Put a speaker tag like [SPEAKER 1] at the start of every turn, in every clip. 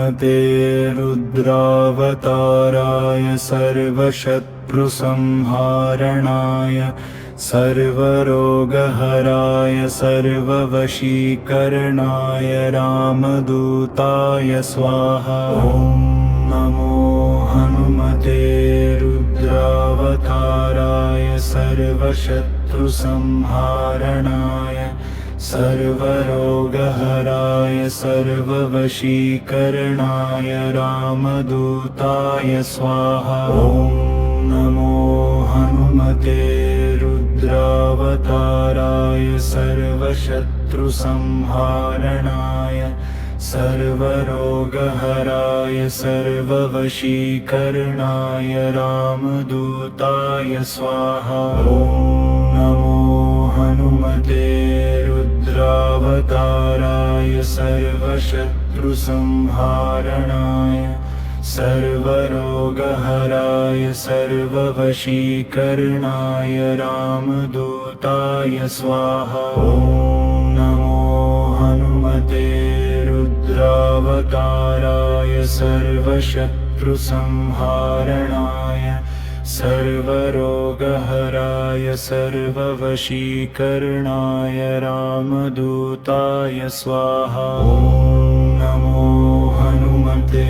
[SPEAKER 1] हनुमते रुद्रावताराय सर्वशत्रुसंहारणाय सर्वरोगहराय सर्ववशीकरणाय रामदूताय स्वाहा। ॐ नमो हनुमते रुद्रावताराय सर्वशत्रुसंहारणाय सर्वरोगहराय सर्ववशीकरणाय रामदूताय स्वाहा। ॐ नमो हनुमते रुद्रावताराय सर्वशत्रुसंहारणाय सर्वरोगहराय सर्ववशीकरणाय रामदूताय स्वाहा। ॐ नमो हनुमते रुद्रावताराय सर्वशत्रुसंहारणाय सर्वरोगहराय सर्ववशीकरणाय रामदूताय स्वाहा। ॐ नमो हनुमते रुद्रावताराय सर्वशत्रुसंहारणाय सर्वरोगहराय सर्ववशीकरणाय रामदूताय स्वाहा। ॐ नमो हनुमते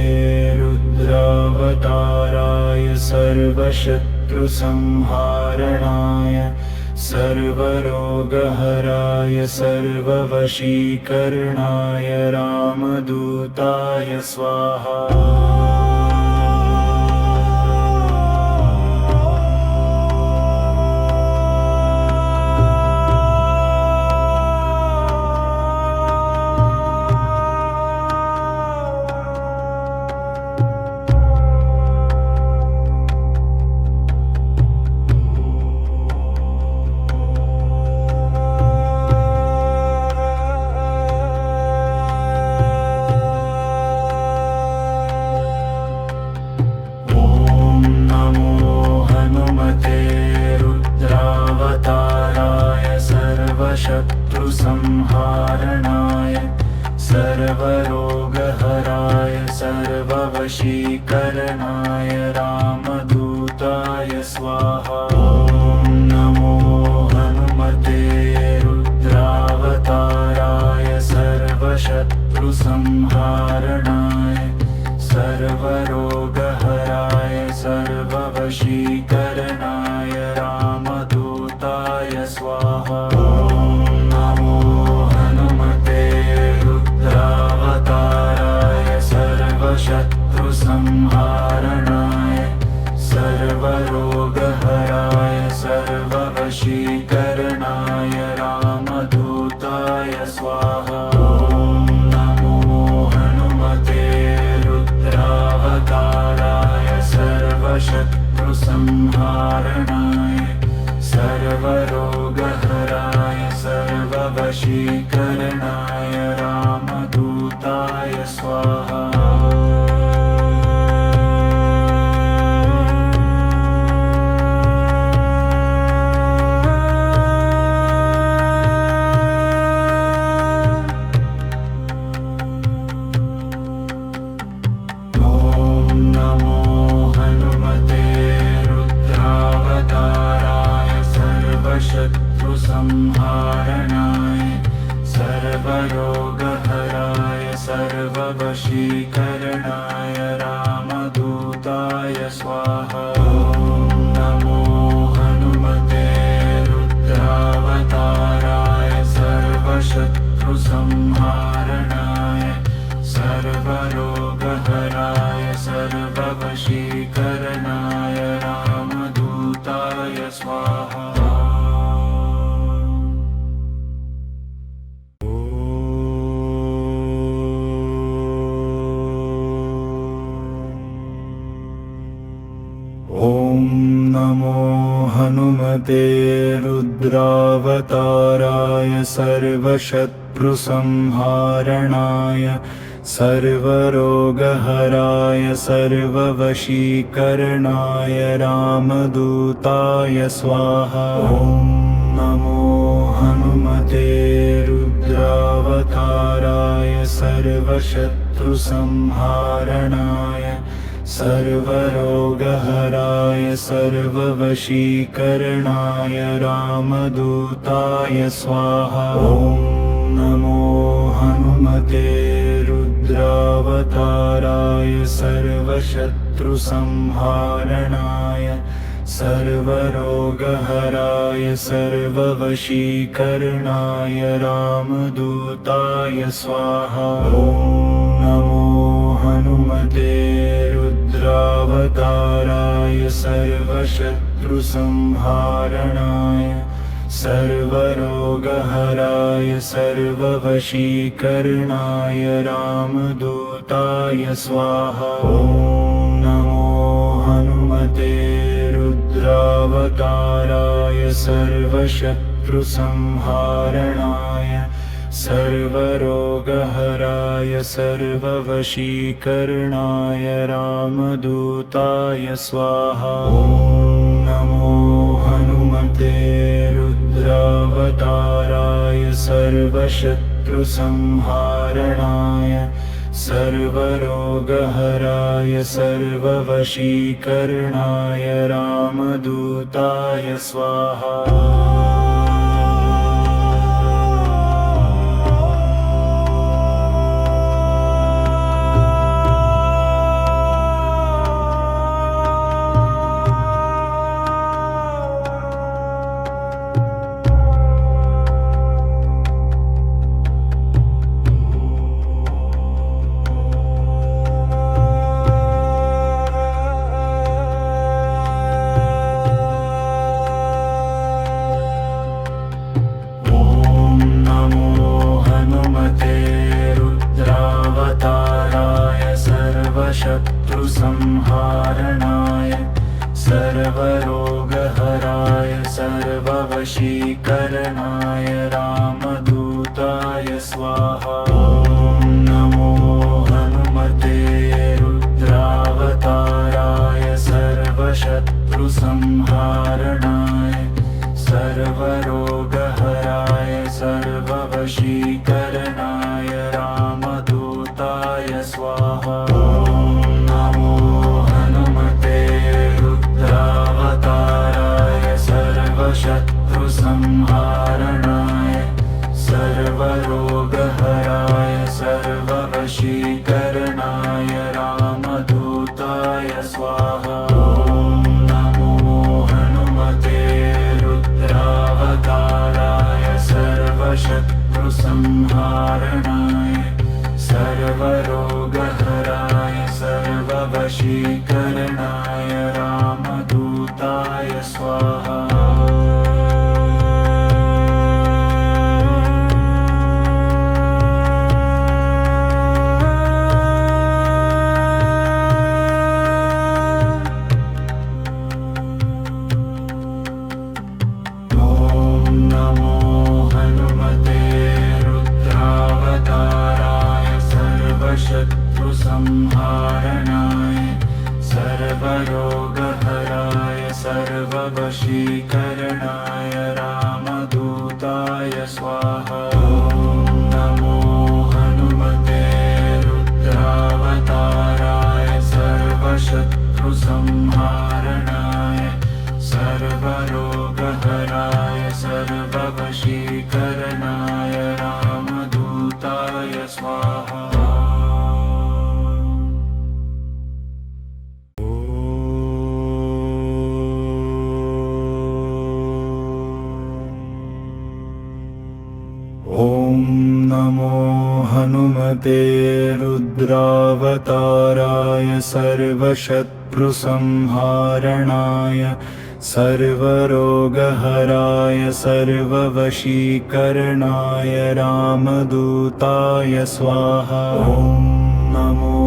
[SPEAKER 1] रुद्रावताराय सर्वशत्रुसंहारणाय सर्वरोगहराय सर्ववशीकरणाय रामदूताय स्वाहा। शत्रुसंहारणाय सर्वरोगहराय सर्ववशीकरणाय रामदूताय स्वाहा। ॐ नमो हनुमते रुद्रावताराय सर्वशत्रुसंहारणाय सर्वरोगहराय सर्ववशीकरणाय रामदूताय स्वाहा। शत्रुसंहारणाय सर्वरोगहराय सर्ववशीकरणाय रामदूताय स्वाहा। ॐ नमो हनुमते रुद्रावताराय सर्वशत्रुसंहारणाय सर्वरोगहराय सर्ववशीकरणाय रामदूताय स्वाहा। शत्रुसंहारणाय सर्वरोगहराय सर्ववशीकरणाय रामदूताय स्वाहा। ॐ नमो हनुमते रुद्रावताराय सर्वशत्रुसंहारणाय सर्वरोगहराय सर्ववशीकरणाय रामदूताय स्वाहा। ॐ नमो हनुमते रुद्रावताराय सर्वशत्रुसंहारणाय सर्वरोगहराय सर्ववशीकरणाय रामदूताय स्वाहा। ॐ नमो हनुमते रुद्रावताराय सर्वशत्रुसंहारणाय सर्वशत्रुसंहारणाय सर्वरोगहराय सर्ववशीकरणाय रामदूताय स्वाहा। ॐ नमो हनुमते रुद्रावताराय सर्वशत्रुसंहारणाय सर्वरोगहराय सर्ववशीकरणाय रामदूताय स्वाहा। ॐ नमो हनुमते रुद्रावताराय सर्वशत्रुसंहारणाय सर्वरोगहराय सर्ववशीकरणाय रामदूताय स्वाहा। ॐ नमो हनुमते रुद्रावताराय सर्वशत्रुसंहारणाय सर्वरोगहराय सर्ववशीकरणाय रामदूताय स्वाहा। ॐ नमो हनुमते रुद्रावताराय सर्वशत्रुसंहारणाय सर्वरोगहराय सर्ववशीकरणाय रामदूताय स्वाहा। शत्रुसंहारणाय सर्वरोगहराय सर्ववशीकरणाय रामदूताय स्वाहा। ॐ नमो हनुमते रुद्रावताराय सर्वशत्रुसंहारणाय सर्वरोगहराय सर्ववशीकरणाय रामदूताय स्वाहा। शत्रुसंहारणाय सर्वरोगहराय सर्ववशीकरणाय रामदूताय स्वाहा। ॐ नमो हनुमते रुद्रावताराय सर्वशत्रुसंहारणाय सर्वरोगहराय सर्ववशीकरणाय रामदूताय स्वाहा। शत्रुसंहारणाय सर्वरोगहराय सर्ववशीकरणाय रामदूताय स्वाहा। ॐ नमो हनुमते रुद्रावताराय सर्वशत्रुसंहारणाय सर्वरोगहराय सर्ववशीकरणाय रामदूताय स्वाहा। ॐ नमो हनुमते रुद्रावताराय सर्वशत्रुसंहारणाय सर्वरोगहराय सर्ववशीकरणाय रामदूताय स्वाहा। ॐ नमो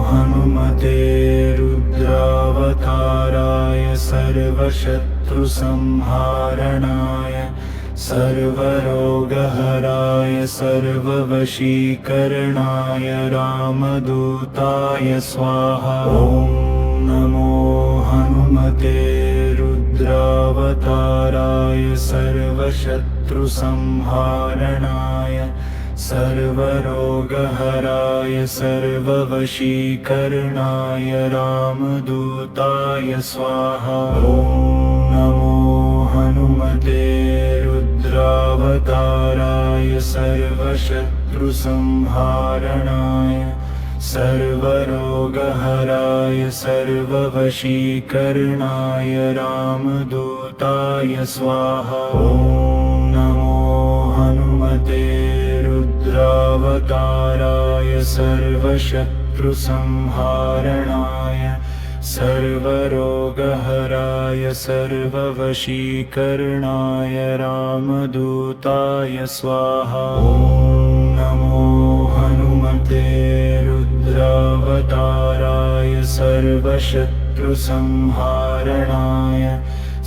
[SPEAKER 1] हनुमते रुद्रावताराय सर्वशत्रुसंहारणाय सर्वरोगहराय सर्ववशीकरणाय रामदूताय स्वाहा। ॐ नमो हनुमते रुद्रावताराय सर्वशत्रुसंहारणाय सर्वरोगहराय सर्ववशीकरणाय रामदूताय स्वाहा। ॐ नमो हनुमते रुद्रावताराय सर्वशत्रुसंहारणाय सर्वरोगहराय सर्ववशीकरणाय रामदूताय स्वाहा। ॐ नमो हनुमते रुद्रावताराय सर्वशत्रुसंहारणाय सर्वरोगहराय सर्ववशीकरणाय रामदूताय स्वाहा। ॐ नमो हनुमते रुद्रावताराय सर्वशत्रुसंहारणाय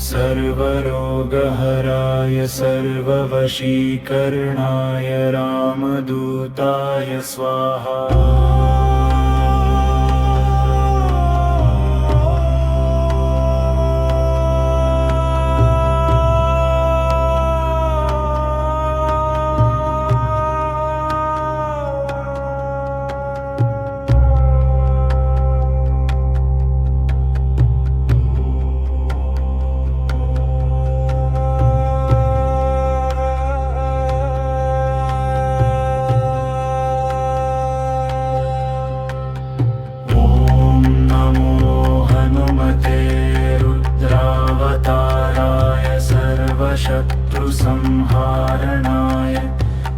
[SPEAKER 1] सर्वरोगहराय सर्ववशीकरणाय रामदूताय स्वाहा। शत्रुसंहारणाय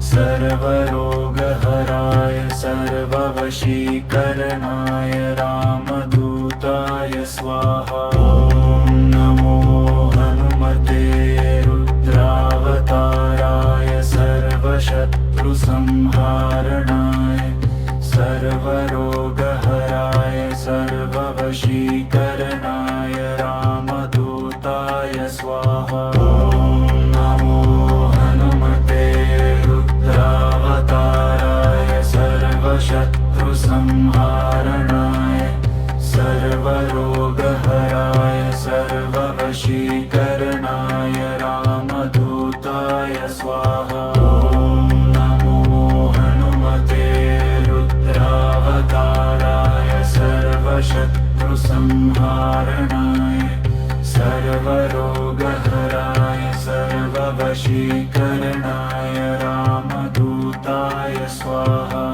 [SPEAKER 1] सर्वरोगहराय सर्ववशीकरणाय रामदूताय स्वाहा। ॐ नमो हनुमते रुद्रावताराय सर्वशत्रुसंहारणाय सर्वरोगहराय सर्ववशीकरणाय रामदूताय स्वाहा। शत्रुसंहारणाय सर्वरोगहराय सर्ववशीकरणाय रामदूताय स्वाहा। ॐ नमो हनुमते रुद्रावताराय सर्वशत्रुसंहारणाय सर्वरोगहराय सर्ववशीकरणाय रामदूताय स्वाहा।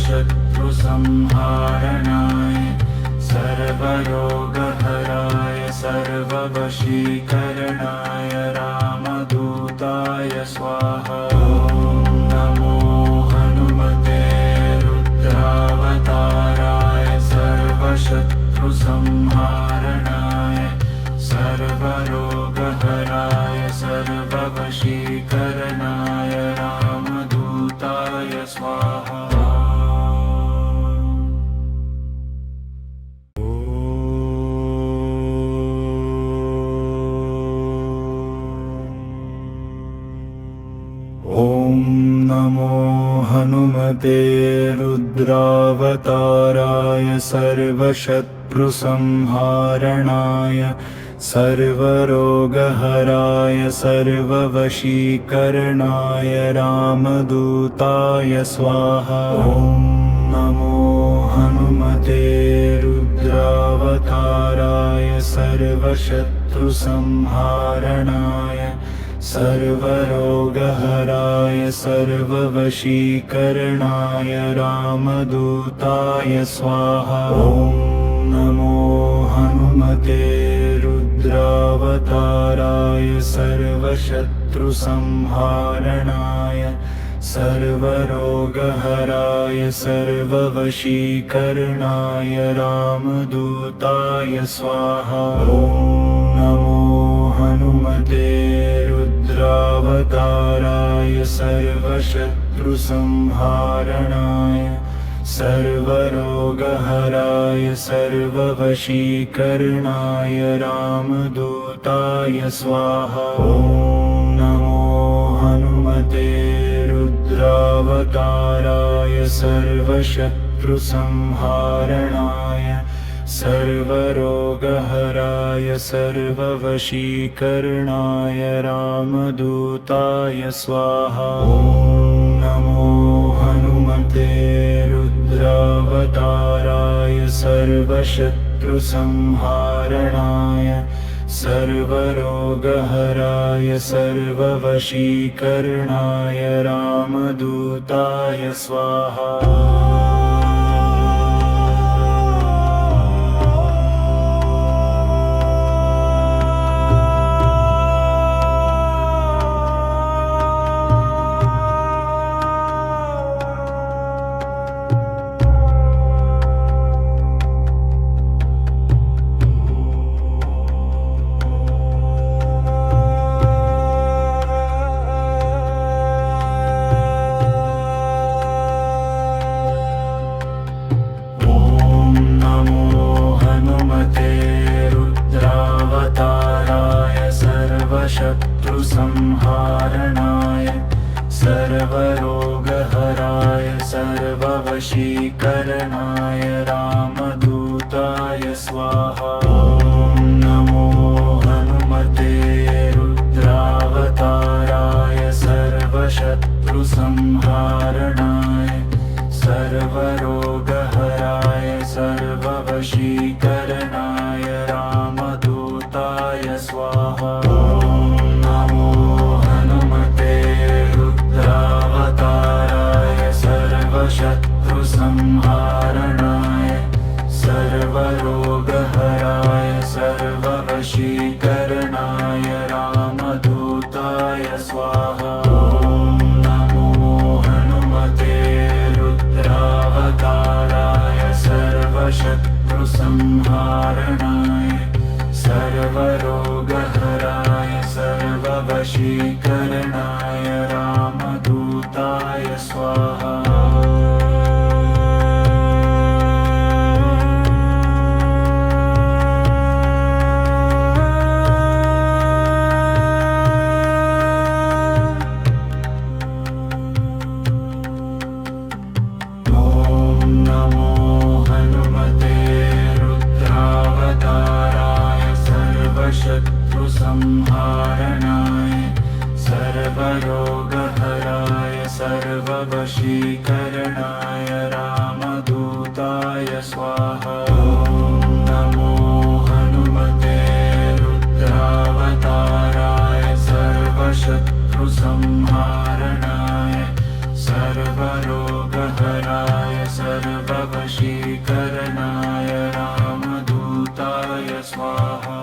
[SPEAKER 1] शत्रुसंहारणाय सर्वरोगहराय सर्ववशीकरणाय रामदूताय स्वाहा। ॐ नमो हनुमते रुद्रावताराय सर्वशत्रुसंहारणाय सर्वरोगहराय सर्ववशीकरणाय रामदूताय स्वाहा। ॐ नमो हनुमते रुद्रावताराय सर्वशत्रुसंहारणाय सर्वरोगहराय सर्ववशीकरणाय रामदूताय स्वाहा। ॐ नमो हनुमते रुद्रावताराय सर्वशत्रुसंहारणाय सर्वरोगहराय सर्ववशीकरणाय रामदूताय स्वाहा। ॐ नमो हनुमते रुद्रावताराय सर्वशत्रुसंहारणाय सर्वरोगहराय सर्ववशीकरणाय रामदूताय स्वाहा। ॐ नमो हनुमते रुद्रावताराय सर्वशत्रुसंहारणाय सर्वरोगहराय सर्ववशीकरणाय रामदूताय स्वाहा। ॐ नमो हनुमते रुद्रावताराय सर्वशत्रुसंहारणाय सर्वरोगहराय सर्ववशीकरणाय रामदूताय स्वाहा। ॐ नमो हनुमते रुद्रावताराय सर्वशत्रुसंहारणाय सर्वरोगहराय सर्ववशीकरणाय रामदूताय स्वाहा। शत्रुसंहारणाय सर्वरोगहराय सर्ववशीकरणाय रामदूताय स्वाहा। ॐ नमो हनुमते रुद्रावताराय सर्वशत्रुसंहारणाय सर्वरोगहराय सर्ववशीकरणाय रामदूताय स्वाहा। शत्रुसंहारणाय सर्वरोगहराय सर्ववशीकरणाय रामदूताय स्वाहा। ॐ नमो हनुमते रुद्रावताराय सर्वशत्रुसंहारणाय सर्वरोगहराय सर्ववशीकरणाय रामदूताय स्वाहा। शत्रुसंहारणाय सर्वरोगहराय सर्ववशीकरणाय रामदूताय स्वाहा। ॐ नमो हनुमते रुद्रावताराय सर्वशत्रुसंहारणाय सर्वरोगहराय सर्ववशीकरणाय रामदूताय स्वाहा।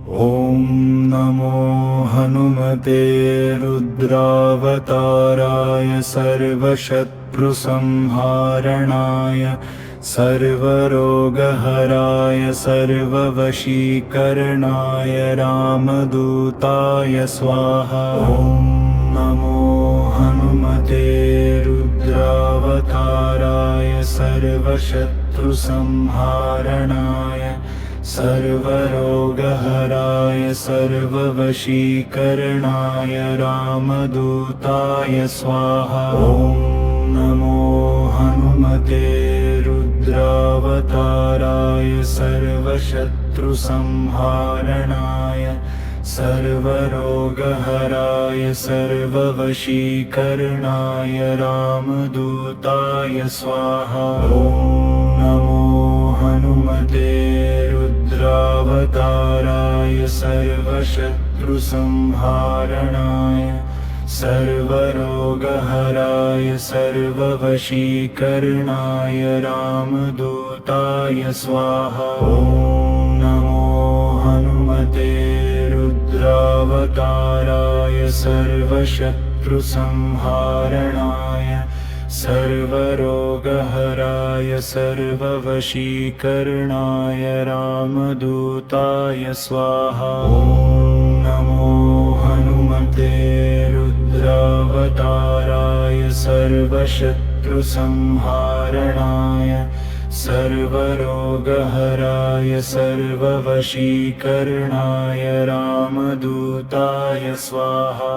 [SPEAKER 1] ॐ नमो हनुमते रुद्रावताराय सर्वशत्रुसंहारणाय सर्वरोगहराय सर्ववशीकरणाय रामदूताय स्वाहा। ॐ नमो हनुमते रुद्रावताराय सर्वशत्रुसंहारणाय सर्वरोगहराय सर्ववशीकरणाय रामदूताय स्वाहा। ॐ नमो हनुमते रुद्रावताराय सर्वशत्रुसंहारणाय सर्वरोगहराय सर्ववशीकरणाय रामदूताय स्वाहा। ॐ नमो हनुमते रुद्रावताराय सर्वशत्रुसंहारणाय सर्वरोगहराय सर्ववशीकरणाय रामदूताय स्वाहा। ॐ नमो हनुमते रुद्रावताराय सर्वशत्रुसंहारणाय सर्वरोगहराय सर्वरोगहराय सर्ववशीकरणाय रामदूताय स्वाहा। ॐ नमो हनुमते रुद्रावताराय सर्वशत्रुसंहारणाय सर्वरोगहराय सर्ववशीकरणाय रामदूताय स्वाहा।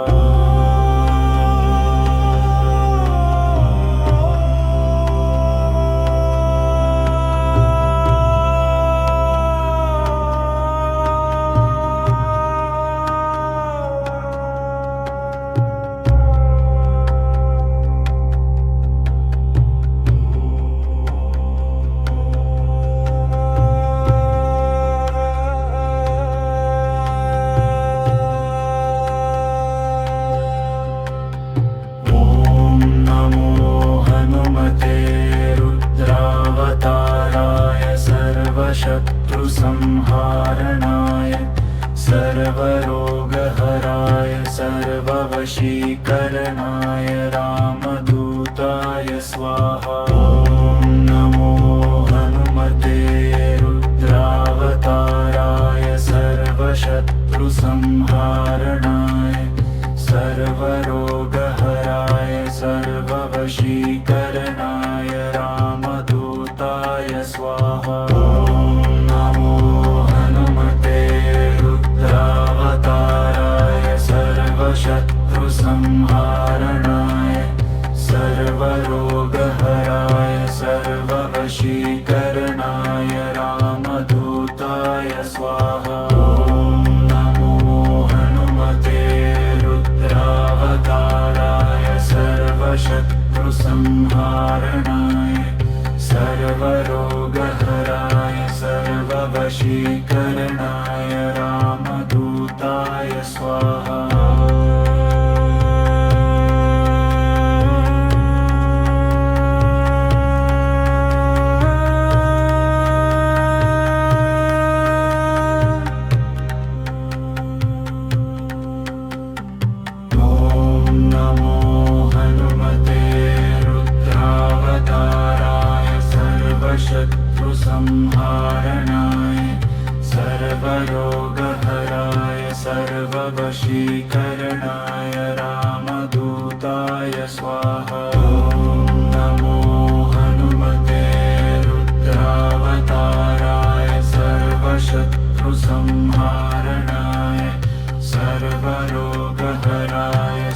[SPEAKER 1] शत्रुसंहारणाय सर्वरोगहराय सर्ववशीकरणाय रामदूताय स्वाहा। ॐ नमो हनुमते रुद्रावताराय सर्वशत्रुसंहारणाय सर्वरोगहराय सर्ववशीकरणाय रामदूताय स्वाहा। शत्रुसंहारणाय सर्वरोगहराय सर्ववशीकरणाय रामदूताय स्वाहा। ॐ नमो हनुमते रुद्रावताराय सर्वशत्रुसंहारणाय सर्वरोगहराय सर्ववशीकरणाय रामदूताय स्वाहा। शत्रुसंहारणाय सर्वरोगहराय सर्ववशीकरणाय रामदूताय स्वाहा। ॐ नमो हनुमते रुद्रावताराय सर्वशत्रुसंहारणाय सर्वरोगहराय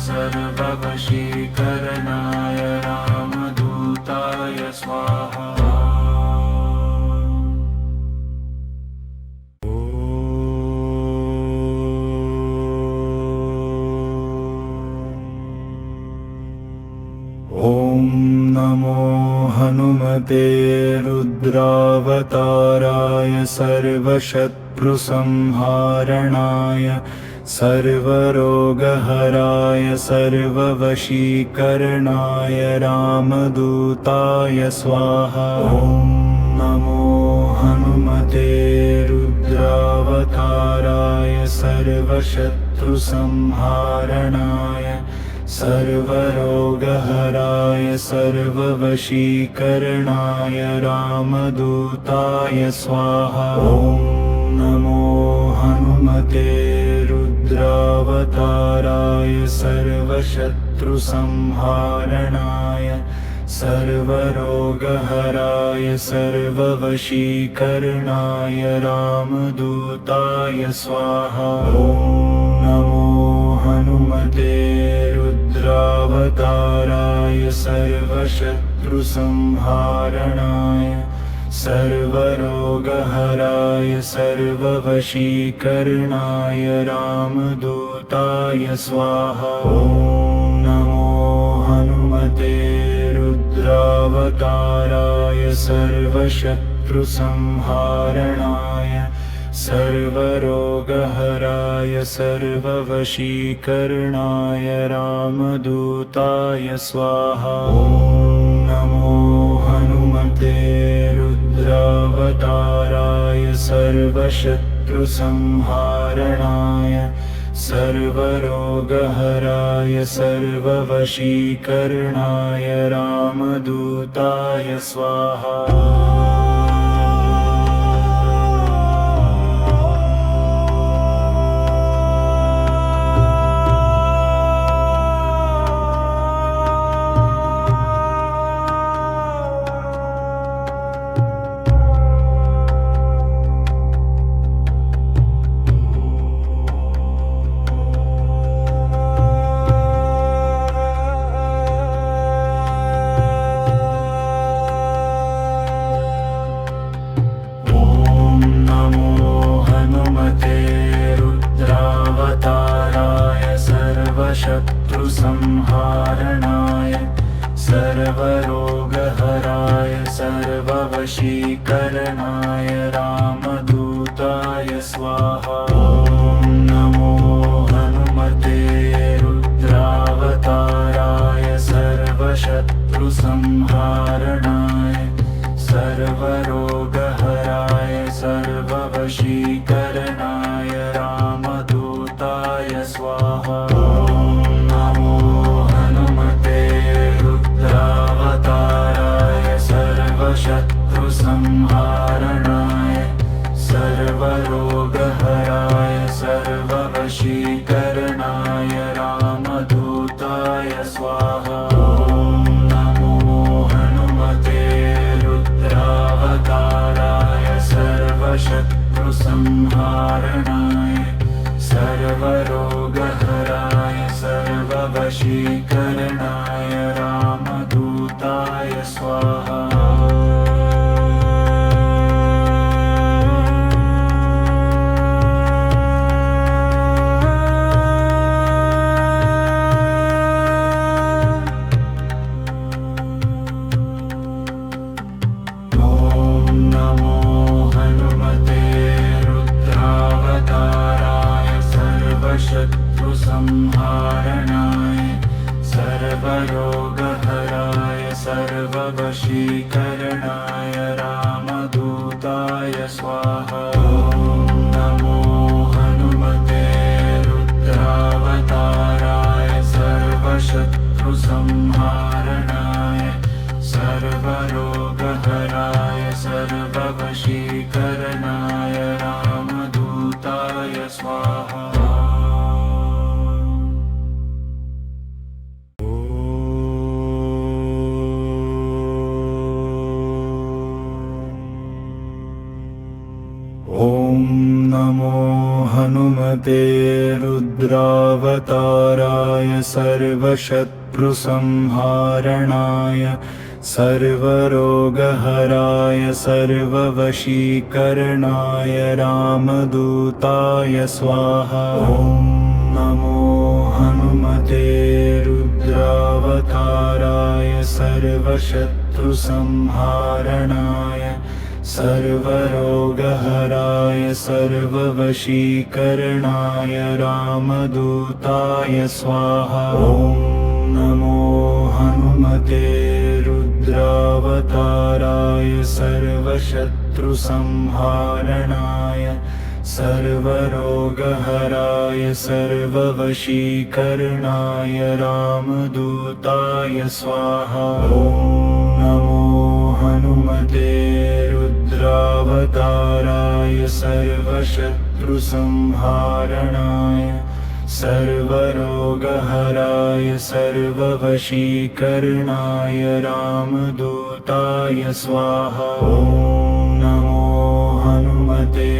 [SPEAKER 1] सर्ववशीकरणाय रामदूताय स्वाहा। ॐ नमो हनुमते रुद्रावताराय सर्वशत्रुसंहारणाय सर्वरोगहराय सर्ववशीकरणाय रामदूताय स्वाहा। ॐ नमो हनुमते रुद्रावताराय सर्वशत्रुसंहारणाय सर्वरोगहराय सर्ववशीकरणाय रामदूताय स्वाहा। ॐ नमो हनुमते रुद्रावताराय सर्वशत्रुसंहारणाय सर्वरोगहराय सर्ववशीकरणाय रामदूताय स्वाहा। ॐ नमो हनुमते रुद्रावताराय सर्वशत्रुसंहारणाय सर्वरोगहराय सर्ववशीकरणाय रामदूताय स्वाहा। ॐ नमो हनुमते रुद्रावताराय सर्वशत्रुसंहारणाय सर्वरोगहराय सर्ववशीकरणाय रामदूताय स्वाहा। ॐ नमो हनुमते रुद्रावताराय सर्वशत्रुसंहारणाय सर्वरोगहराय सर्ववशीकरणाय रामदूताय स्वाहा। शत्रुसंहारणाय सर्वरोगहराय सर्ववशीकरणाय रामदूताय स्वाहा। ॐ नमो हनुमते रुद्रावताराय सर्वशत्रुसंहारणाय सर्वरोगहराय सर्ववशीकरणाय रामदूताय स्वाहा। शत्रुसंहारणाय सर्वरोगहराय सर्ववशीकरणाय रामदूताय स्वाहा। ॐ नमो हनुमते रुद्रावताराय सर्वशत्रुसंहारणाय सर्वरोगहराय सर्ववशीकरणाय रामदूताय स्वाहा। शत्रुसंहारणाय सर्वरोगहराय सर्ववशीकरणाय रामदूताय स्वाहा। ॐ नमो हनुमते रुद्रावताराय सर्वशत्रुसंहारणाय सर्वरोगहराय सर्ववशीकरणाय रामदूताय स्वाहा। ॐ नमो हनुमते रुद्रावताराय सर्वशत्रुसंहारणाय सर्वरोगहराय सर्ववशीकरणाय रामदूताय स्वाहा। ॐ नमो हनुमते रुद्रावताराय सर्वशत्रुसंहारणाय सर्वरोगहराय सर्ववशीकरणाय रामदूताय स्वाहा। ॐ नमो हनुमते रुद्रावताराय सर्वशत्रुसंहारणाय सर्वरोगहराय सर्ववशीकरणाय रामदूताय स्वाहा। ॐ नमो हनुमते रुद्रावताराय सर्वशत्रुसंहारणाय सर्वरोगहराय सर्ववशीकरणाय रामदूताय स्वाहा। ॐ नमो हनुमते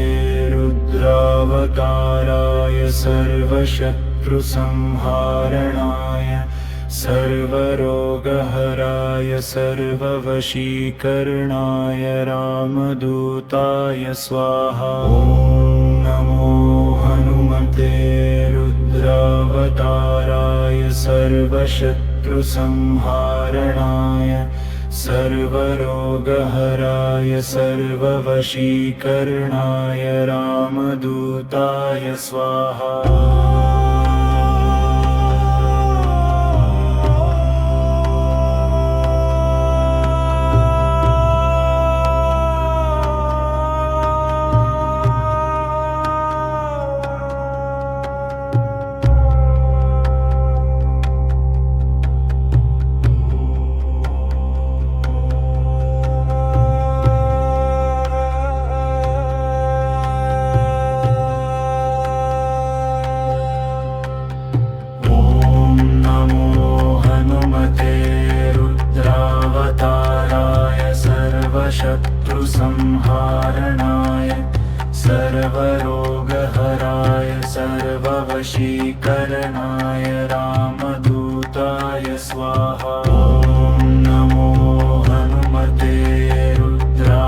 [SPEAKER 1] रुद्रावताराय सर्वशत्रुसंहारणाय सर्वरोगहराय सर्ववशीकरणाय रामदूताय स्वाहा। ॐ नमो हनुमते रुद्रावताराय सर्वशत्रुसंहारणाय सर्वरोगहराय सर्ववशीकरणाय रामदूताय स्वाहा। सर्वशत्रुसंहारणाय सर्वरोगहराय सर्ववशीकरणाय रामदूताय स्वाहा। ॐ नमो हनुमते रुद्रावताराय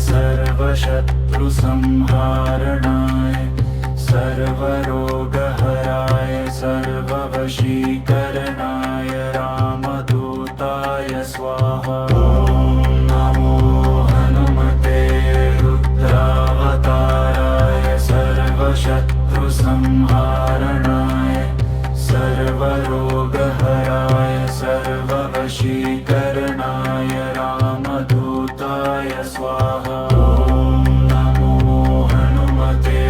[SPEAKER 1] सर्वशत्रुसंहारणाय सर्वरोगहराय सर्ववशीकरणाय रामदूताय स्वाहा। ॐ नमो हनुमते रुद्रावताराय सर्वशत्रुसंहारणाय सर्वरोगहराय सर्ववशीकरणाय रामदूताय स्वाहा। ॐ नमो हनुमते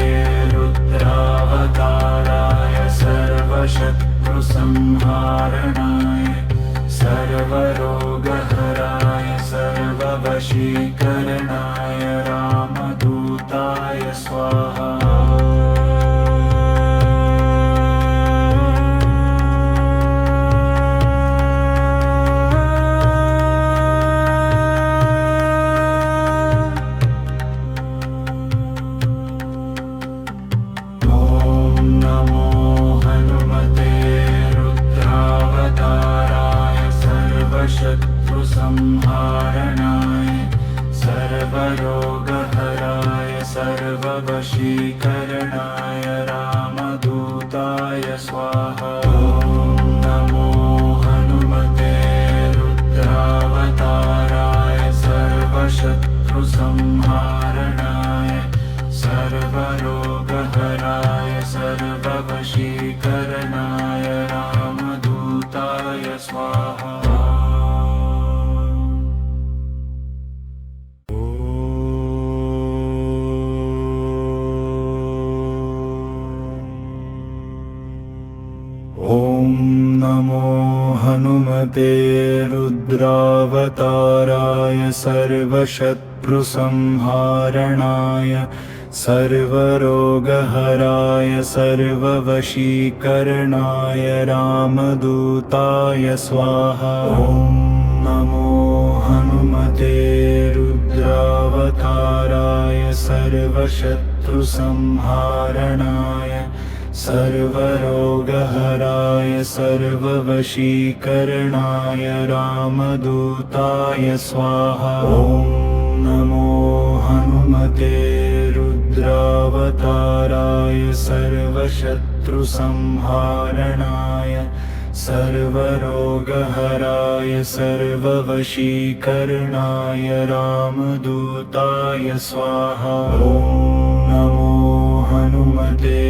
[SPEAKER 1] रुद्रावताराय सर्वशत्रुसंहारणाय सर्वरोगहराय सर्ववशीकरणाय रामदूताय स्वाहा। संहारणाय सर्वरोगहराय सर्ववशीकरणाय रामदूताय स्वाहा। ॐ नमो हनुमते रुद्रावताराय सर्वशत्रुसंहारणाय सर्वरोगहराय सर्ववशीकरणाय रामदूताय स्वाहा। ॐ नमो हनुमते रुद्रावताराय सर्वशत्रुसंहारणाय सर्वरोगहराय सर्ववशीकरणाय रामदूताय स्वाहा। ॐ नमो हनुमते रुद्रावताराय सर्वशत्रुसंहारणाय सर्वरोगहराय सर्ववशीकरणाय रामदूताय स्वाहा। ॐ नमो हनुमते रुद्रावताराय सर्वशत्रुसंहारणाय सर्वरोगहराय सर्ववशीकरणाय रामदूताय स्वाहा। ॐ नमो हनुमते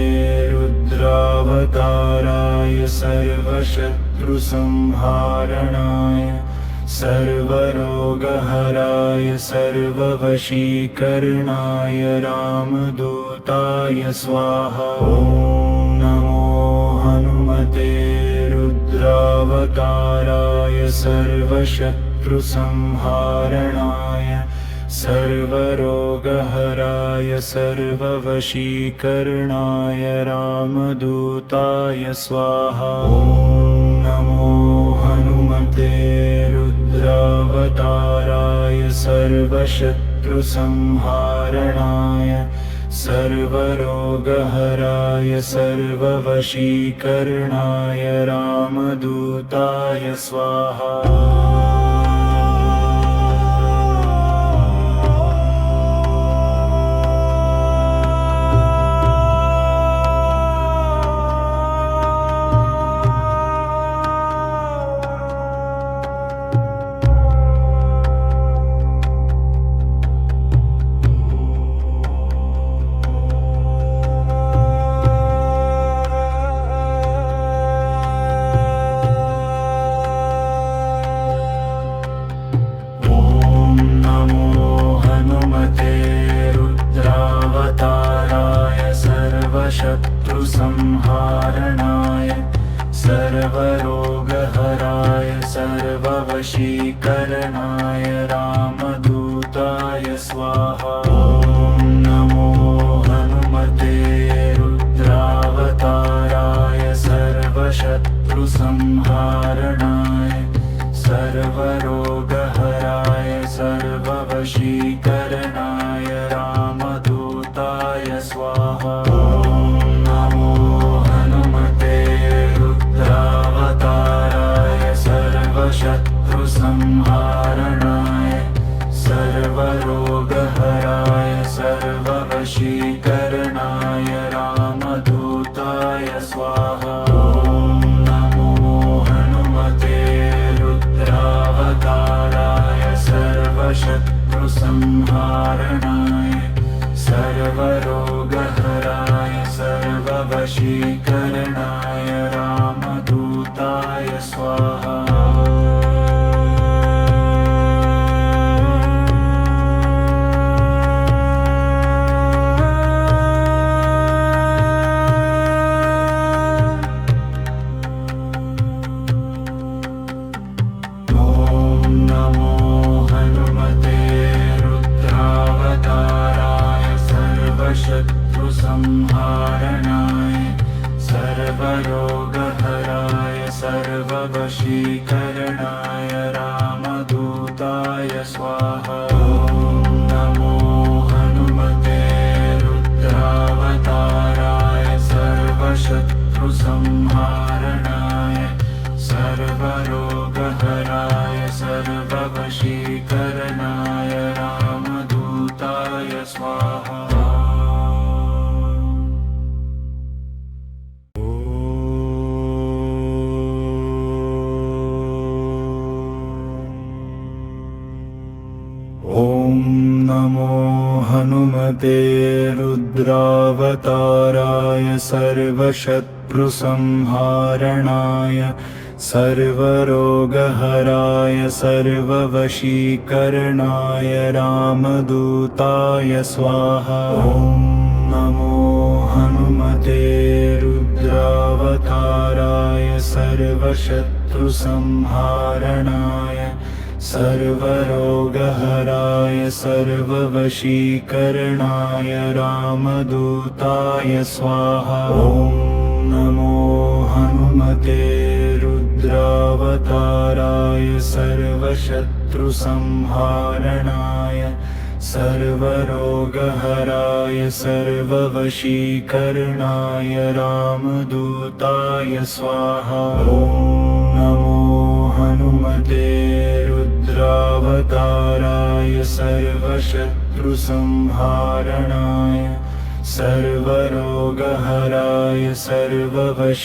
[SPEAKER 1] रुद्रावताराय सर्वशत्रुसंहारणाय सर्वरोगहराय सर्ववशीकरणाय रामदूताय स्वाहा। ॐ नमो हनुमते रुद्रावताराय सर्वशत्रुसंहारणाय सर्वरोगहराय सर्ववशीकरणाय रामदूताय स्वाहा। ॐ नमो हनुमते रुद्रावताराय सर्वशत्रुसंहारणाय सर्वरोगहराय सर्ववशीकरणाय रामदूताय स्वाहा। शत्रुसंहारणाय सर्वरोगहराय सर्ववशीकरणाय रामदूताय स्वाहा। ॐ नमो हनुमते रुद्रावताराय सर्वशत्रुसंहारणाय सर्वरोगहराय सर्ववशीकरणाय सर्ववशीकरणाय रामदूताय स्वाहा। संहारणाय सर्वरोगहराय सर्ववशीकरणाय रामदूताय स्वाहा। ॐ नमो हनुमते रुद्रावताराय सर्वशत्रुसंहारणाय सर्वरोगहराय सर्ववशीकरणाय रामदूताय स्वाहा। ॐ नमो हनुमते रुद्रावताराय सर्वशत्रुसंहारणाय सर्वरोगहराय सर्ववशीकरणाय रामदूताय स्वाहा। ॐ नमो हनुमते रुद्रावताराय सर्वशत्रुसंहारणाय सर्वरोगहराय सर्ववशीकरणाय रामदूताय स्वाहा। ॐ नमो हनुमते रुद्रावताराय सर्वशत्रुसंहारणाय सर्वरोगहराय सर्ववशीकरणाय रामदूताय स्वाहा। ॐ नमो हनुमते रुद्रावताराय सर्वशत्रुसंहारणाय सर्वरोगहराय सर्ववशीकरणाय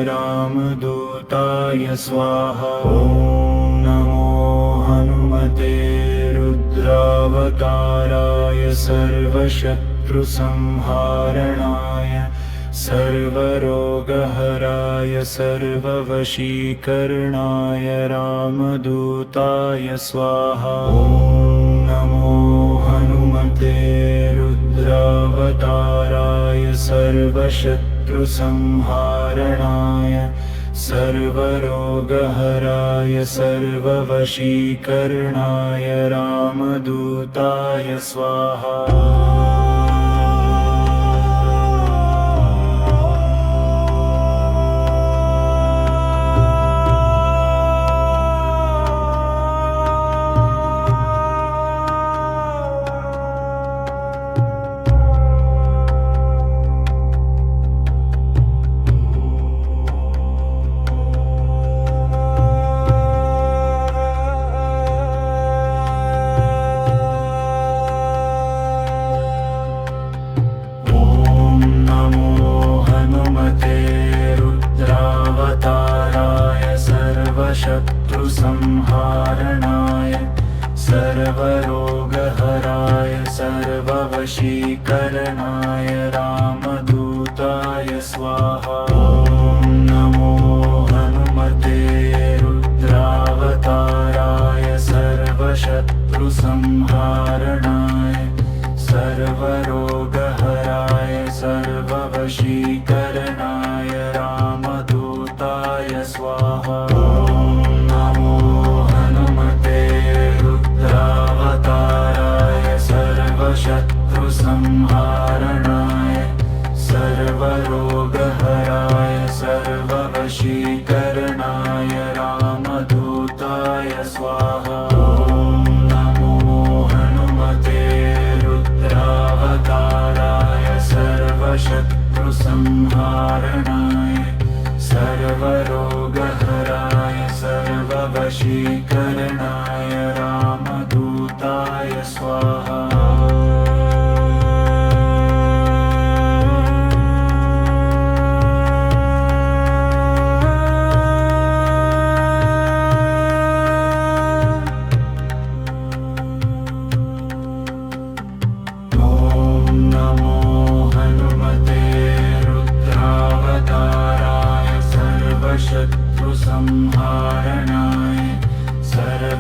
[SPEAKER 1] रामदूताय स्वाहा। ॐ नमो हनुमते रुद्रावताराय सर्वशत्रुसंहारणाय सर्वरोगहराय सर्ववशीकरणाय रामदूताय स्वाहा। ॐ नमो हनुमते रुद्रावताराय सर्वशत्रुसंहारणाय सर्वरोगहराय सर्ववशीकरणाय रामदूताय स्वाहा। शत्रुसंहारणाय सर्वरोगहराय सर्ववशीकरणाय रामदूताय स्वाहा। ॐ नमो हनुमते रुद्रावताराय सर्वशत्रुसंहारणाय सर्वरोगहराय सर्ववशीकरणाय रामदूताय स्वाहा। शत्रुसंहारणाय सर्वरोगहराय सर्ववशीकरणाय रामदूताय स्वाहा। ॐ नमो हनुमते रुद्रावताराय सर्वशत्रुसंहारणाय सर्वरोगहराय सर्ववशीकरणाय रामदूताय स्वाहा।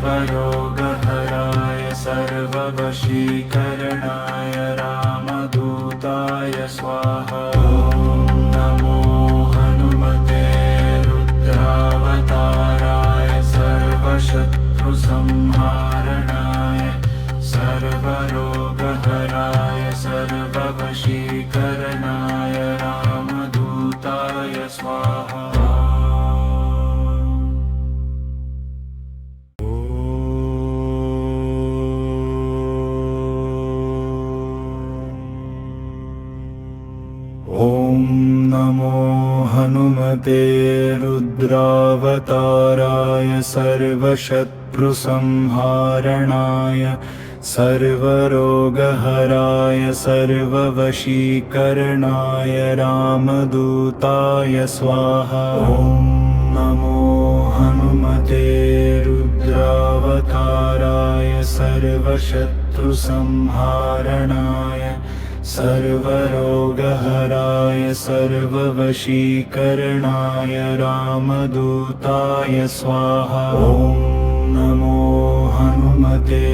[SPEAKER 1] सर्वरोगहराय सर्ववशीकरणाय रामदूताय स्वाहा। ॐ नमो हनुमते रुद्रावताराय सर्वशत्रुसंहारणाय सर्वरोगहराय सर्ववशीकरणाय रामदूताय स्वाहा। ॐ नमो हनुमते रुद्रावताराय सर्वशत्रुसंहारणाय सर्वरोगहराय सर्ववशीकरणाय रामदूताय स्वाहा। ॐ नमो हनुमते रुद्रावताराय सर्वशत्रुसंहारणाय सर्वरोगहराय सर्ववशीकरणाय रामदूताय स्वाहा। ॐ नमो हनुमते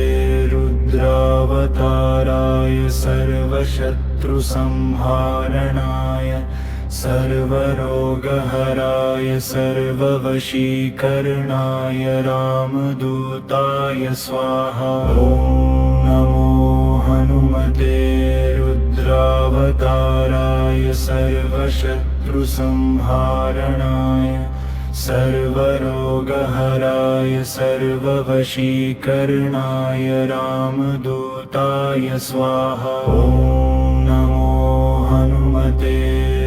[SPEAKER 1] रुद्रावताराय सर्वशत्रुसंहारणाय सर्वरोगहराय सर्ववशीकरणाय रामदूताय स्वाहा। ॐ नमो हनुमते रुद्रावताराय सर्वशत्रुसंहारणाय सर्वरोगहराय सर्ववशीकरणाय रामदूताय स्वाहा। ॐ नमो हनुमते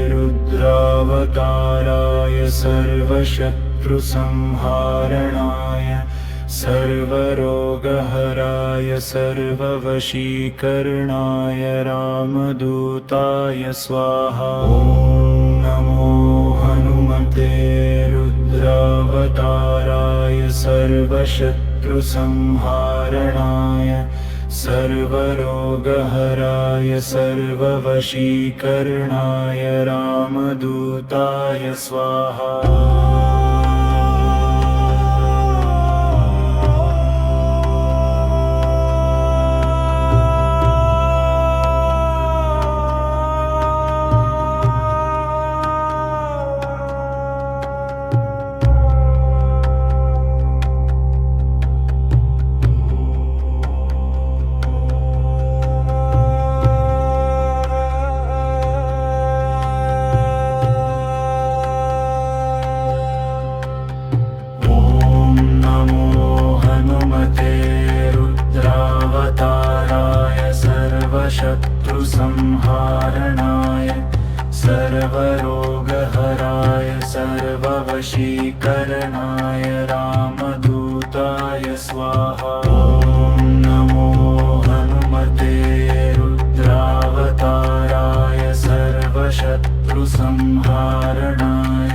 [SPEAKER 1] रुद्रावताराय सर्वशत्रुसंहारणाय सर्वरोगहराय सर्ववशीकरणाय रामदूताय स्वाहा। ॐ नमो हनुमते रुद्रावताराय सर्वशत्रुसंहारणाय सर्वरोगहराय सर्ववशीकरणाय रामदूताय स्वाहा। शत्रुसंहारणाय सर्वरोगहराय सर्ववशीकरणाय रामदूताय स्वाहा। ॐ नमो हनुमते रुद्रावताराय सर्वशत्रुसंहारणाय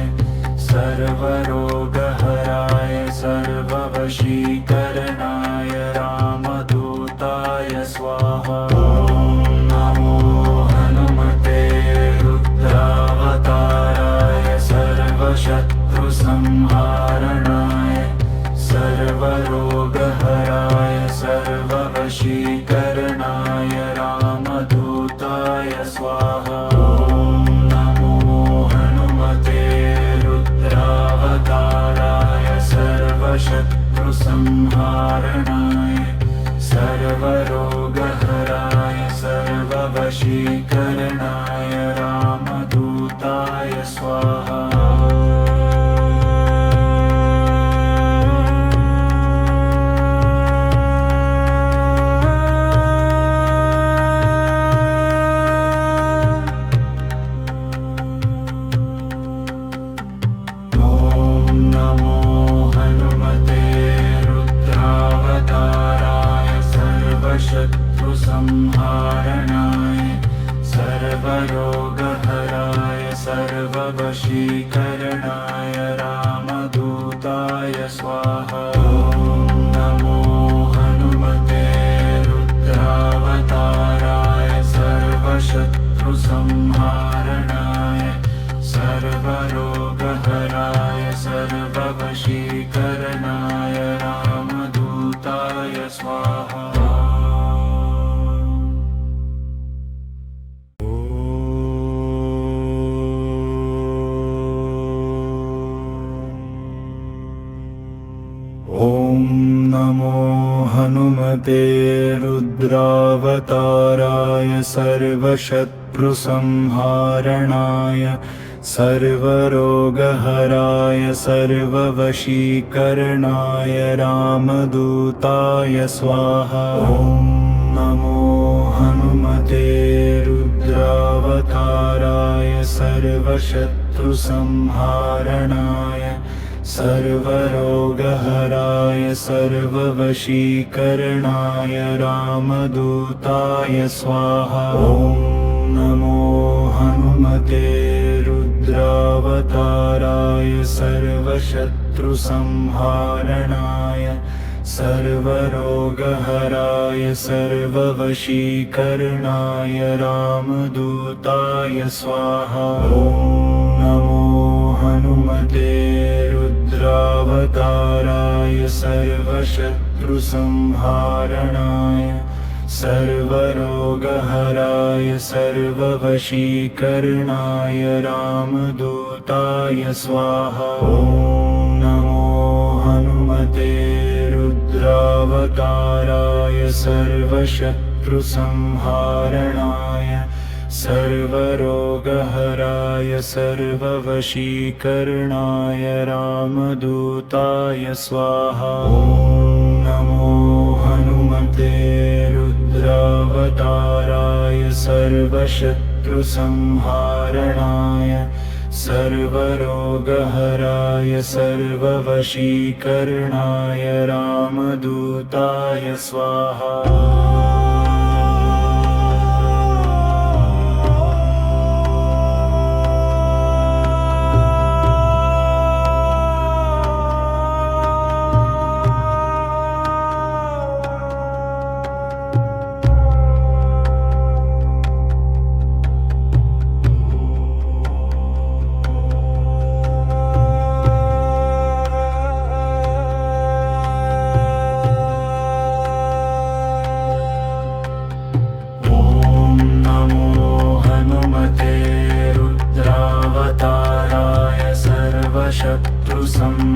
[SPEAKER 1] सर्वरोगहराय सर्ववशीकरणाय रामदूताय स्वाहा। शत्रुसंहारणाय सर्वरोगहराय सर्ववशीकरणाय रामदूताय स्वाहा। ॐ नमो हनुमते रुद्रावताराय सर्वशत्रुसंहारणाय सर्वरोगहराय सर्ववशीकरणाय रामदूताय स्वाहा। शत्रुसंहारणाय सर्वरोगहराय सर्ववशीकरणाय रामदूताय स्वाहा। ॐ नमो हनुमते रुद्रावताराय सर्वशत्रुसंहारणाय सर्वरोगहराय सर्ववशीकरणाय रामदूताय स्वाहा। ॐ नमो हनुमते रुद्रावताराय सर्वशत्रुसंहारणाय सर्वरोगहराय सर्ववशीकरणाय रामदूताय स्वाहा। ॐ नमो हनुमते रुद्रावताराय सर्वशत्रुसंहारणाय सर्वरोगहराय सर्ववशीकरणाय रामदूताय स्वाहा। ॐ नमो हनुमते रुद्रावताराय सर्वशत्रुसंहारणाय सर्वरोगहराय सर्ववशीकरणाय रामदूताय स्वाहा। ॐ नमो हनुमते रुद्रावताराय सर्वशत्रुसंहारणाय सर्वरोगहराय सर्ववशीकरणाय रामदूताय स्वाहा। ॐ नमो हनुमते रुद्रावताराय सर्वशत्रुसंहारणाय सर्वरोगहराय सर्ववशीकरणाय रामदूताय स्वाहा। ॐ नमो हनुमते रुद्रावताराय सर्वशत्रुसंहारणाय सर्वरोगहराय सर्ववशीकरणाय रामदूताय स्वाहा।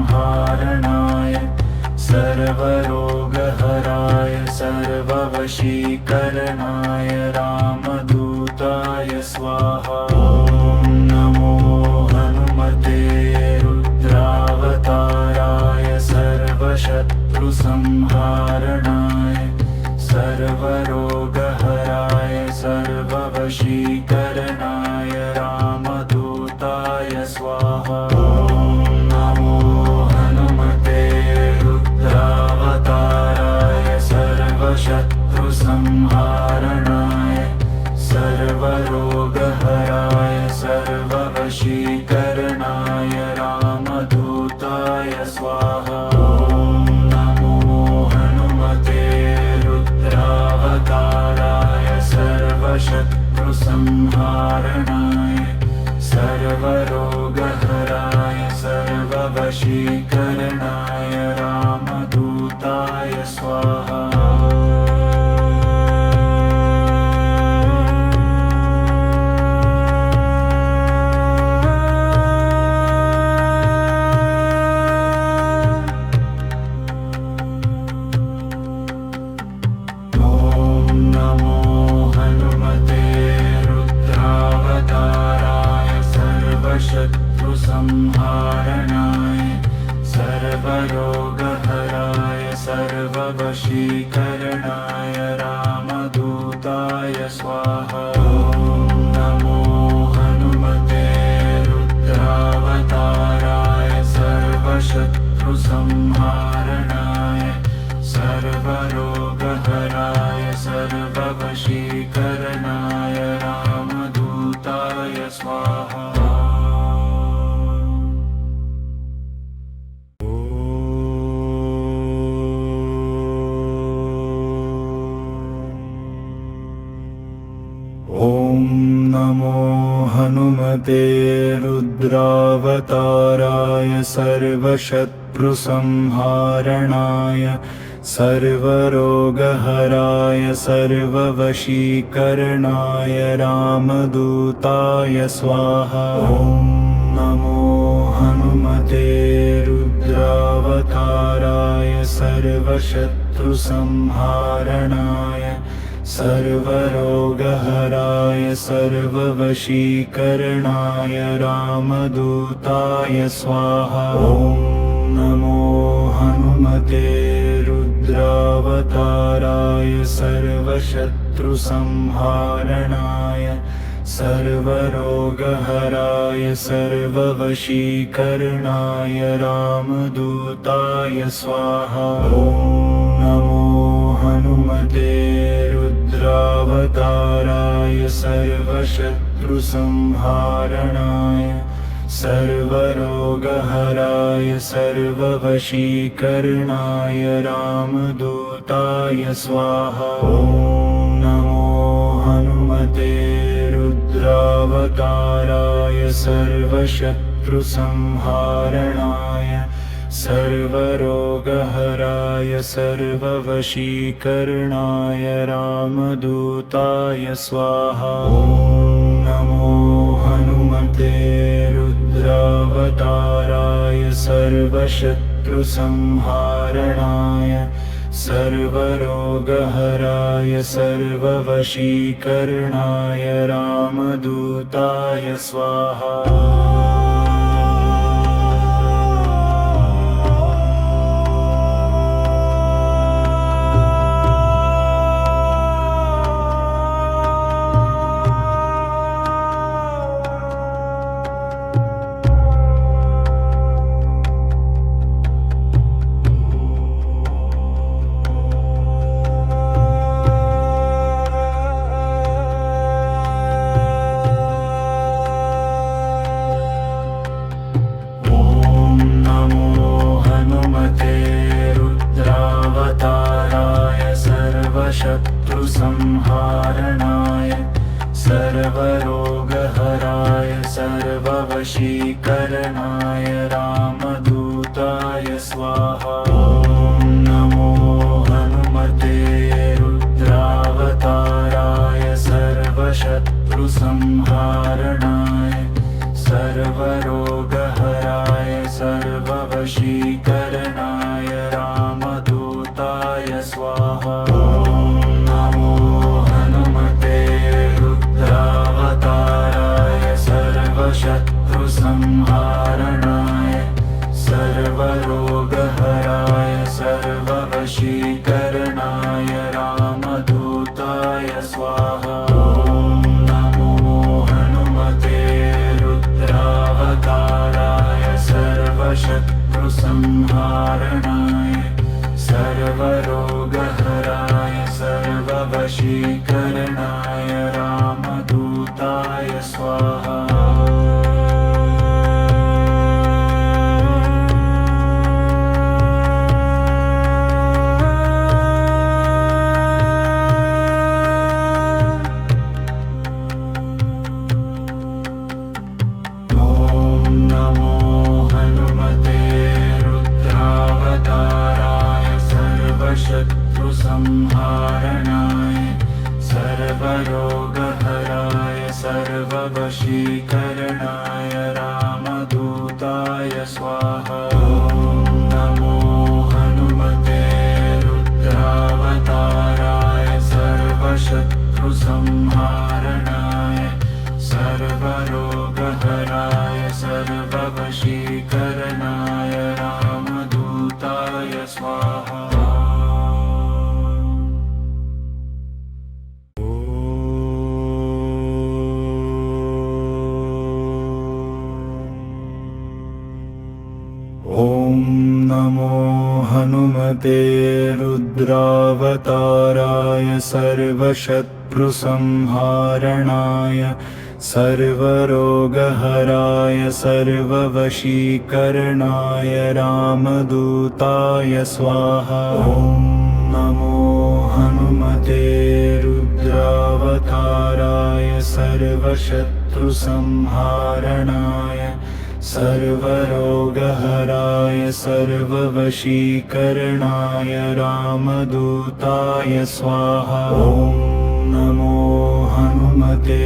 [SPEAKER 1] शत्रुसंहारणाय सर्वरोगहराय सर्ववशीकरणाय रामदूताय स्वाहा। ॐ नमो हनुमते रुद्रावताराय सर्वशत्रुसंहारणाय सर्वरोगहराय सर्ववशीकरणाय रामदूताय स्वाहा। शत्रुसंहारणाय सर्वरोगहराय सर्ववशीकरणाय रामदूताय स्वाहा। ॐ नमो हनुमते रुद्रावताराय सर्वशत्रुसंहारणाय सर्वरोगहराय सर्ववशीकरणाय रामदूताय स्वाहा। शत्रुसंहारणाय सर्वरोगहराय सर्ववशीकरणाय रामदूताय स्वाहा। ॐ नमो हनुमते रुद्रावताराय सर्वशत्रुसंहारणाय सर्वरोगहराय सर्ववशीकरणाय रामदूताय स्वाहा। ॐ नमो हनुमते रुद्रावताराय सर्वशत्रुसंहारणाय सर्वरोगहराय सर्ववशीकरणाय रामदूताय स्वाहा। ॐ नमो हनुमते रुद्रावताराय सर्वशत्रुसंहारणाय सर्वरोगहराय सर्ववशीकरणाय रामदूताय स्वाहा। ॐ नमो हनुमते रुद्रावताराय सर्वशत्रुसंहारणाय सर्वरोगहराय सर्ववशीकरणाय रामदूताय स्वाहा। ॐ नमो हनुमते रुद्रावताराय सर्वशत्रुसंहारणाय सर्वरोगहराय सर्ववशीकरणाय रामदूताय स्वाहा। ॐ नमो हनुमते रुद्रावताराय सर्वशत्रुसंहारणाय सर्वरोगहराय सर्ववशीकरणाय रामदूताय स्वाहा। ॐ नमो हनुमते रुद्रावताराय सर्वशत्रुसंहारणाय सर्वरोगहराय सर्ववशीकरणाय रामदूताय स्वाहा। शत्रुसंहारणाय सर्वरोगहराय सर्ववशीकरणाय रामदूताय स्वाहा। ॐ नमो हनुमते रुद्रावताराय सर्वशत्रुसंहारणाय सर्वरोगहराय सर्ववशीकरणाय रामदूताय स्वाहा। शत्रुसंहारणाय सर्वरोगहराय सर्ववशीकरणाय रामदूताय स्वाहा। ॐ नमो हनुमते रुद्रावताराय सर्वशत्रुसंहारणाय सर्वरोगहराय सर्ववशीकरणाय रामदूताय स्वाहा। शत्रुसंहारणाय सर्वरोगहराय सर्ववशीकरणाय रामदूताय स्वाहा। ॐ नमो हनुमते रुद्रावताराय सर्वशत्रुसंहारणाय सर्वरोगहराय सर्ववशीकरणाय रामदूताय स्वाहा। ॐ नमो हनुमते रुद्रावताराय सर्वशत्रुसंहारणाय सर्वरोगहराय सर्ववशीकरणाय रामदूताय स्वाहा। ॐ नमो हनुमते रुद्रावताराय सर्वशत्रुसंहारणाय सर्वरोगहराय सर्ववशीकरणाय रामदूताय स्वाहा। ॐ नमो हनुमते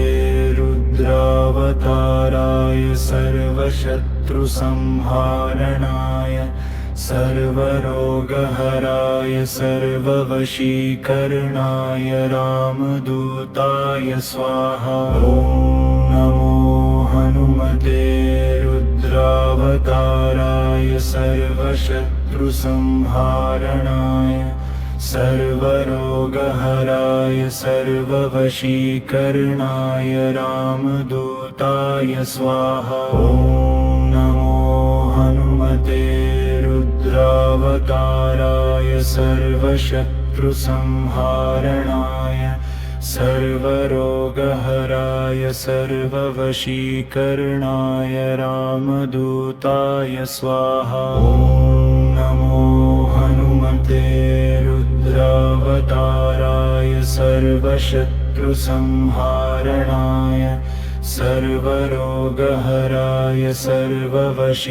[SPEAKER 1] रुद्रावताराय सर्वशत्रुसंहारणाय सर्वरोगहराय सर्ववशीकरणाय रामदूताय स्वाहा। ॐ नमो हनुमते रुद्रावताराय सर्वशत्रुसंहारणाय सर्वरोगहराय सर्ववशीकरणाय रामदूताय स्वाहा। ॐ नमो हनुमते रुद्रावताराय सर्वशत्रुसंहारणाय सर्वरोगहराय सर्ववशीकरणाय रामदूताय स्वाहा। ॐ नमो हनुमते रुद्रावताराय सर्वशत्रुसंहारणाय सर्वरोगहराय सर्ववशीकरणाय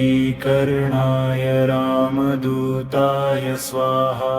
[SPEAKER 1] रामदूताय स्वाहा।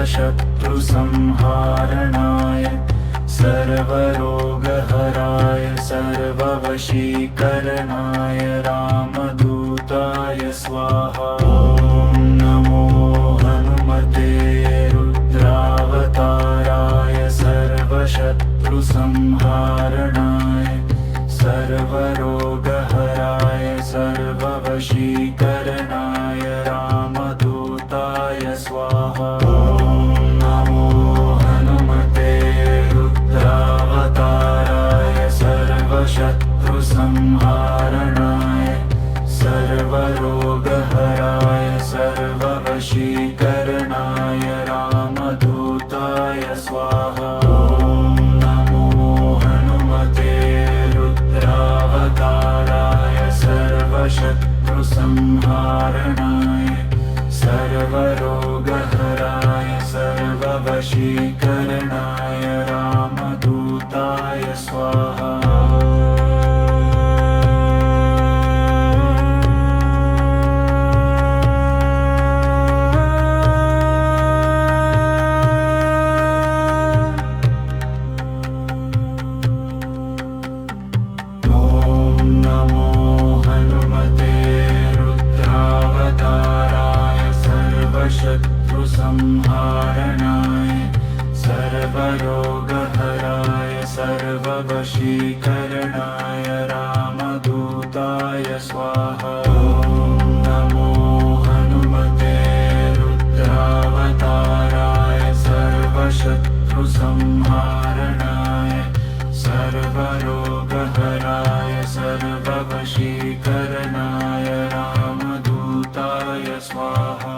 [SPEAKER 1] शत्रुसंहारणाय सर्वरोगहराय सर्ववशीकरणाय रामदूताय स्वाहा। ॐ नमो हनुमते रुद्रावताराय सर्वशत्रुसंहारणाय सर्वरोगहराय सर्ववशीकरणाय रामदूताय स्वाहा। शत्रुसंहारणाय सर्वरोगहराय सर्ववशीकरणाय रामदूताय स्वाहा। ॐ नमो हनुमते रुद्रावताराय सर्वशत्रुसंहारणाय सर्वरोगहराय सर्ववशीकरणाय रामदूताय स्वाहा। शत्रुसंहारणाय सर्वरोगहराय सर्ववशीकरणाय रामदूताय स्वाहा। ॐ नमो हनुमते रुद्रावताराय सर्वशत्रुसंहारणाय सर्वरोगहराय सर्ववशीकरणाय रामदूताय स्वाहा।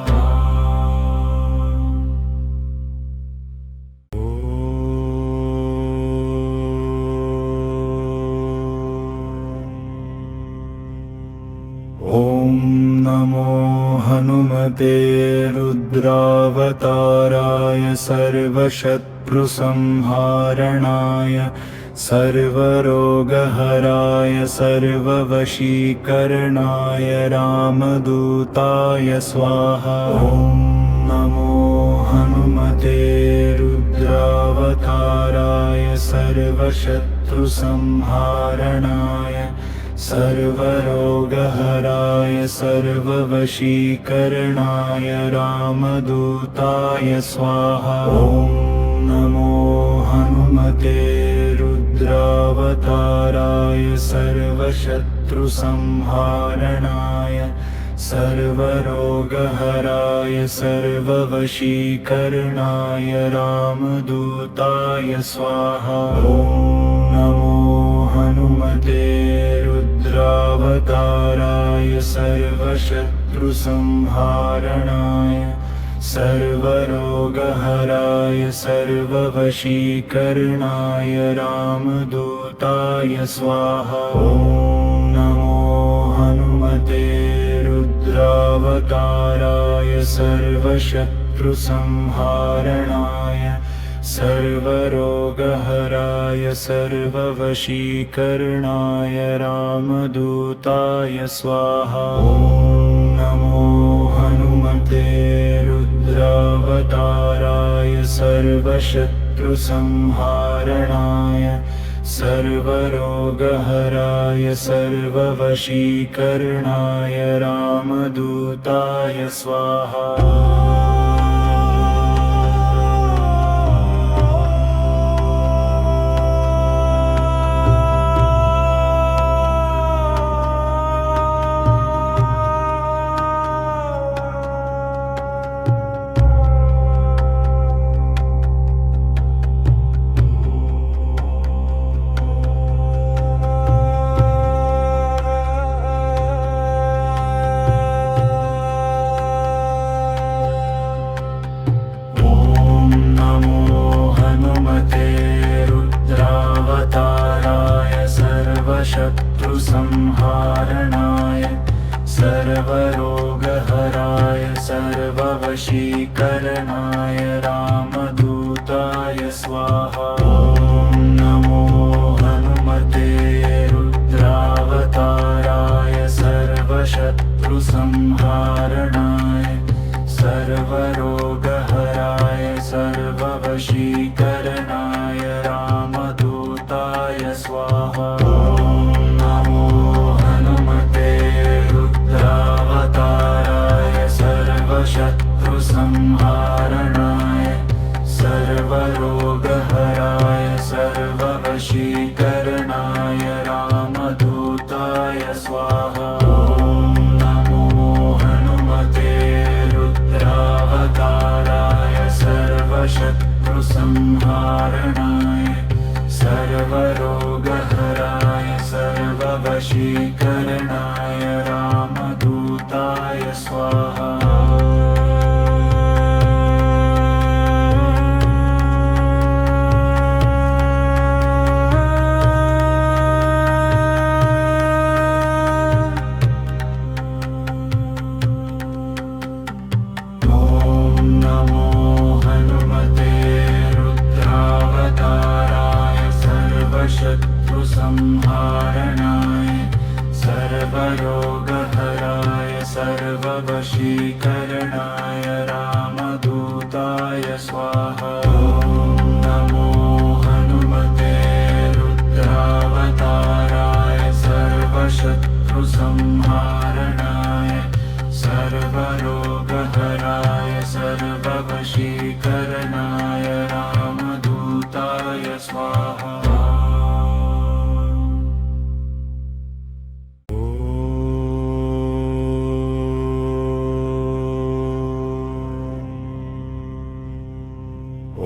[SPEAKER 1] ॐ नमो हनुमते रुद्रावताराय सर्वशत्रुसंहारणाय सर्वरोगहराय सर्ववशीकरणाय रामदूताय स्वाहा। ॐ नमो हनुमते रुद्रावताराय सर्वशत्रुसंहारणाय सर्वरोगहराय सर्ववशीकरणाय रामदूताय स्वाहा। ॐ नमो हनुमते रुद्रावताराय सर्वशत्रुसंहारणाय सर्वरोगहराय सर्ववशीकरणाय रामदूताय स्वाहा। ॐ नमो हनुमते रुद्रावताराय सर्वशत्रुसंहारणाय सर्वरोगहराय सर्ववशीकरणाय रामदूताय स्वाहा। ॐ नमो हनुमते रुद्रावताराय सर्वशत्रुसंहारणाय सर्वरोगहराय सर्ववशीकरणाय रामदूताय स्वाहा। ॐ नमो हनुमते रुद्रावताराय सर्वशत्रुसंहारणाय सर्वरोगहराय सर्ववशीकरणाय रामदूताय स्वाहा। शत्रुसंहारणाय सर्वरोगहराय सर्ववशीकरणाय रामदूताय स्वाहा। ॐ नमो हनुमते रुद्रावताराय सर्वशत्रुसंहारणाय सर्वरोगहराय सर्ववशीकरणाय रामदूताय स्वाहा। शत्रुसंहारणाय सर्वरोगहराय सर्ववशीकरणाय रामदूताय स्वाहा। ॐ नमो हनुमते रुद्रावताराय सर्वशत्रुसंहारणाय सर्वरोगहराय सर्ववशीकरणाय रामदूताय स्वाहा। शत्रुसंहारणाय सर्वरोगहराय सर्ववशीकरणाय रामदूताय स्वाहा। ॐ नमो हनुमते रुद्रावताराय सर्वशत्रुसंहारणाय सर्वरोगहराय सर्ववशीकरणाय रामदूताय स्वाहा।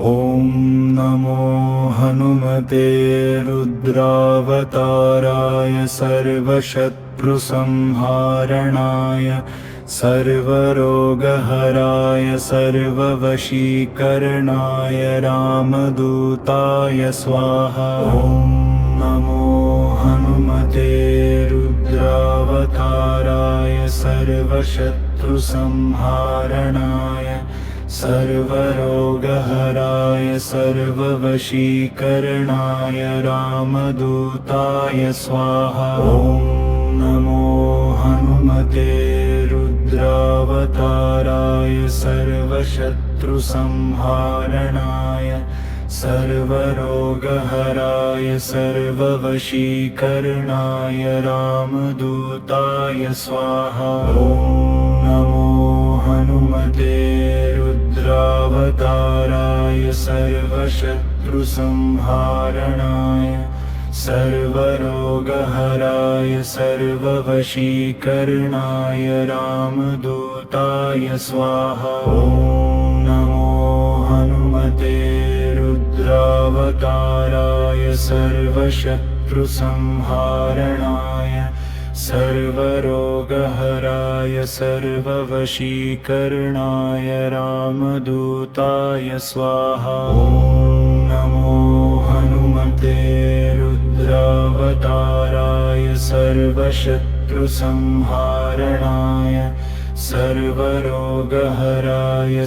[SPEAKER 1] ॐ नमो हनुमते रुद्रावताराय सर्वशत्रुसंहारणाय सर्वरोगहराय सर्ववशीकरणाय रामदूताय स्वाहा। ॐ नमो हनुमते रुद्रावताराय सर्वशत्रुसंहारणाय सर्वरोगहराय सर्ववशीकरणाय रामदूताय स्वाहा। ॐ नमो हनुमते रुद्रावताराय सर्वशत्रुसंहारणाय सर्वरोगहराय सर्ववशीकरणाय रामदूताय स्वाहा। ॐ नमो हनुमते रुद्रावताराय सर्वशत्रुसंहारणाय सर्वरोगहराय सर्ववशीकरणाय रामदूताय स्वाहा। ॐ नमो हनुमते रुद्रावताराय सर्वशत्रुसंहारणाय सर्वरोगहराय सर्ववशीकरणाय रामदूताय स्वाहा। ॐ नमो हनुमते रुद्रावताराय सर्वशत्रुसंहारणाय सर्वरोगहराय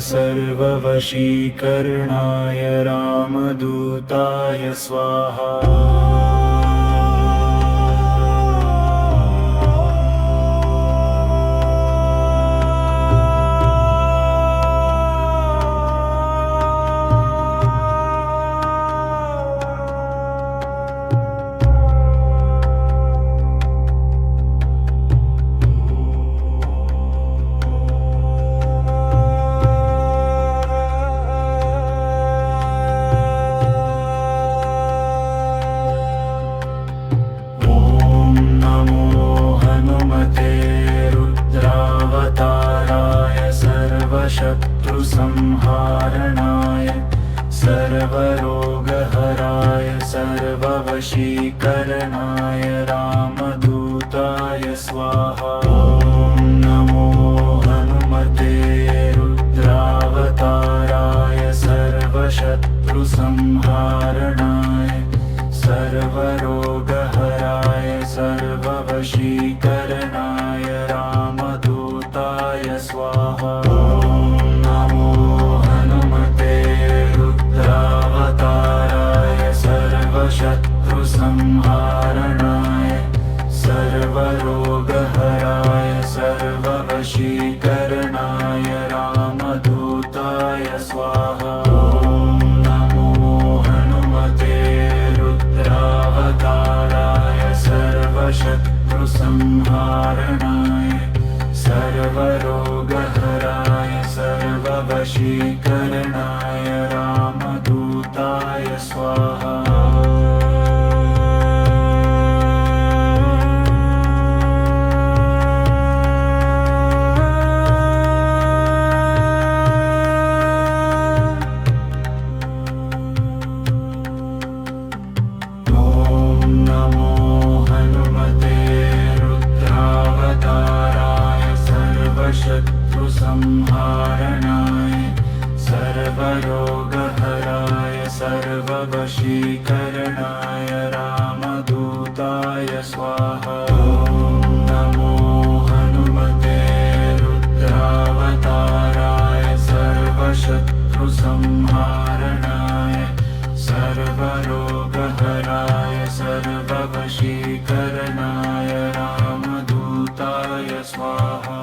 [SPEAKER 1] सर्ववशीकरणाय रामदूताय स्वाहा। शत्रुसंहारणाय सर्वरोगहराय सर्ववशीकरणाय रामदूताय स्वाहा। ॐ नमो हनुमते रुद्रावताराय सर्वशत्रुसंहारणाय सर्वरोगहराय सर्ववशीकरणाय रामदूताय स्वाहा। शत्रुसंहारणाय सर्वरोगहराय सर्ववशीकरणाय रामदूताय स्वाहा। ॐ नमो हनुमते रुद्रावताराय सर्वशत्रुसंहारणाय सर्वरोगहराय सर्ववशीकरणाय रामदूताय स्वाहा। शत्रुसंहारणाय सर्वरोगहराय सर्ववशीकरणाय रामदूताय स्वाहा। ॐ नमो हनुमते रुद्रावताराय सर्वशत्रुसंहारणाय सर्वरोगहराय सर्ववशीकरणाय रामदूताय स्वाहा।